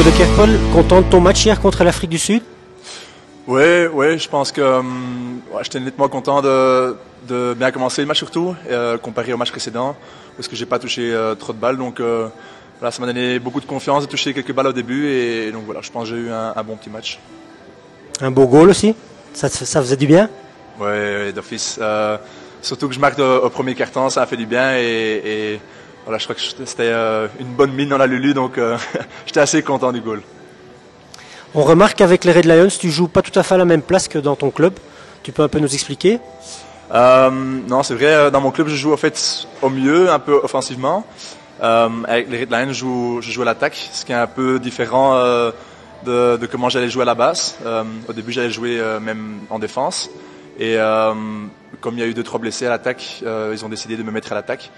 Nico de Kerpel, content de ton match hier contre l'Afrique du Sud? Oui, je pense que j'étais nettement content de bien commencer le match surtout, comparé au match précédent, parce que j'ai pas touché trop de balles. Donc voilà, ça m'a donné beaucoup de confiance de toucher quelques balles au début. Et donc voilà, je pense que j'ai eu un bon petit match. Un beau goal aussi? Ça faisait du bien? Oui, d'office. Surtout que je marque au premier quart-temps, ça a fait du bien. Et voilà, je crois que c'était une bonne mine dans la Lulu, donc j'étais assez content du goal. On remarque qu'avec les Red Lions, tu joues pas tout à fait à la même place que dans ton club. Tu peux un peu nous expliquer? Non, c'est vrai. Dans mon club, je joue en fait au mieux, un peu offensivement. Avec les Red Lions, je joue à l'attaque, ce qui est un peu différent de comment j'allais jouer à la base. Au début, j'allais jouer même en défense. Et comme il y a eu 2-3 blessés à l'attaque, ils ont décidé de me mettre à l'attaque.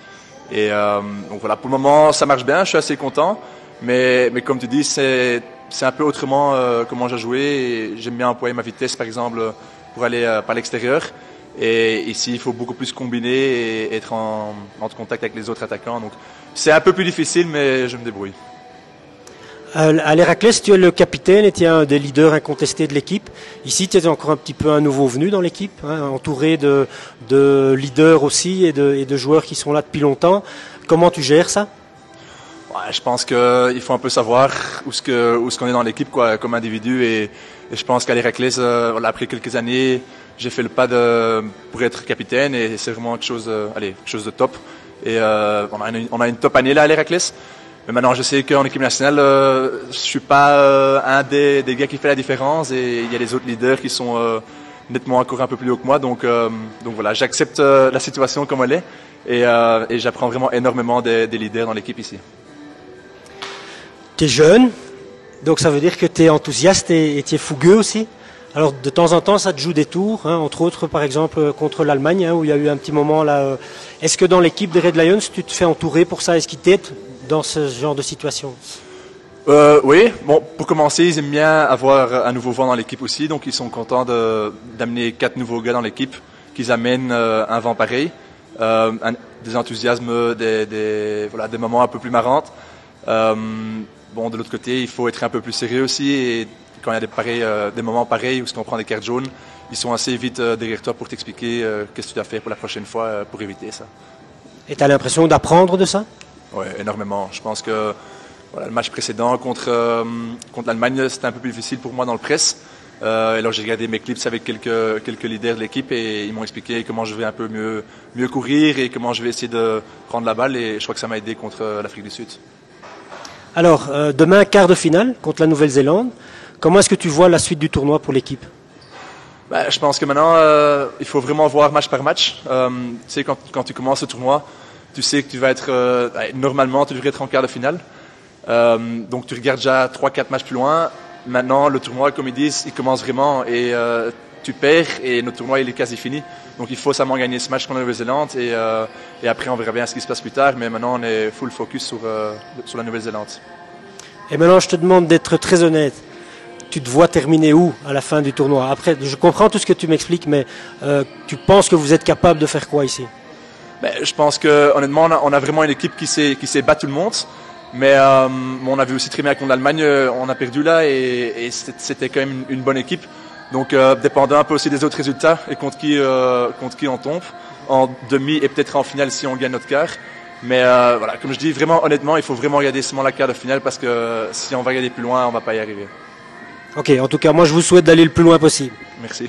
Et donc voilà, pour le moment, ça marche bien. Je suis assez content. Mais comme tu dis, c'est un peu autrement comment j'ai joué. Et j'aime bien employer ma vitesse, par exemple, pour aller par l'extérieur. Et ici, il faut beaucoup plus combiner et être en contact avec les autres attaquants. Donc, c'est un peu plus difficile, mais je me débrouille. À l'Héraclès, tu es le capitaine et tu es un des leaders incontestés de l'équipe. Ici, tu es encore un petit peu un nouveau venu dans l'équipe, hein, entouré de leaders aussi et de joueurs qui sont là depuis longtemps. Comment tu gères ça? Ouais, je pense qu'il faut un peu savoir où ce qu'on est dans l'équipe, quoi, comme individu. Et je pense qu'à l'Héraclès, après quelques années, j'ai fait le pas pour être capitaine et c'est vraiment quelque chose de top. Et on a une top année là à l'Héraclès. Mais maintenant, je sais qu'en équipe nationale, je suis pas un des gars qui fait la différence et il y a les autres leaders qui sont nettement encore un peu plus haut que moi. Donc voilà, j'accepte la situation comme elle est et j'apprends vraiment énormément des leaders dans l'équipe ici. Tu es jeune, donc ça veut dire que tu es enthousiaste et tu es fougueux aussi. Alors de temps en temps, ça te joue des tours, hein, entre autres par exemple contre l'Allemagne, hein, où il y a eu un petit moment là. Est-ce que dans l'équipe des Red Lions, tu te fais entourer pour ça? Est-ce qu'ils t'aident dans ce genre de situation? Oui, bon, pour commencer, ils aiment bien avoir un nouveau vent dans l'équipe aussi, donc ils sont contents d'amener 4 nouveaux gars dans l'équipe, qu'ils amènent un vent pareil, des enthousiasmes, des moments un peu plus marrants. Bon, de l'autre côté, il faut être un peu plus sérieux aussi, et quand il y a des moments pareils où on prend des cartes jaunes, ils sont assez vite derrière toi pour t'expliquer qu'est-ce que tu dois faire pour la prochaine fois pour éviter ça. Et tu as l'impression d'apprendre de ça? Oui, énormément. Je pense que le match précédent contre l'Allemagne, c'était un peu plus difficile pour moi dans le press. Alors j'ai regardé mes clips avec quelques leaders de l'équipe et ils m'ont expliqué comment je vais un peu mieux courir et comment je vais essayer de prendre la balle, et je crois que ça m'a aidé contre l'Afrique du Sud. Alors, demain, quart de finale contre la Nouvelle-Zélande. Comment est-ce que tu vois la suite du tournoi pour l'équipe? Je pense que maintenant, il faut vraiment voir match par match. Tu sais, quand tu commences le tournoi, tu sais que tu vas être, normalement, tu devrais être en quart de finale. Donc tu regardes déjà 3-4 matchs plus loin. Maintenant, le tournoi, comme ils disent, il commence vraiment et tu perds et notre tournoi, il est quasi fini. Donc il faut seulement gagner ce match contre la Nouvelle-Zélande et après on verra bien ce qui se passe plus tard. Mais maintenant, on est full focus sur la Nouvelle-Zélande. Et maintenant, je te demande d'être très honnête. Tu te vois terminer où à la fin du tournoi? Après, je comprends tout ce que tu m'expliques, mais tu penses que vous êtes capable de faire quoi ici? Je pense que honnêtement, on a vraiment une équipe qui sait battre tout le monde. Mais on a vu aussi très bien contre l'Allemagne, on a perdu là et c'était quand même une bonne équipe. Donc dépendant un peu aussi des autres résultats et contre qui on tombe en demi et peut-être en finale si on gagne notre quart. Mais voilà, comme je dis, vraiment honnêtement, il faut vraiment regarder seulement la quart de finale parce que si on va regarder plus loin, on va pas y arriver. Ok, en tout cas, moi je vous souhaite d'aller le plus loin possible. Merci.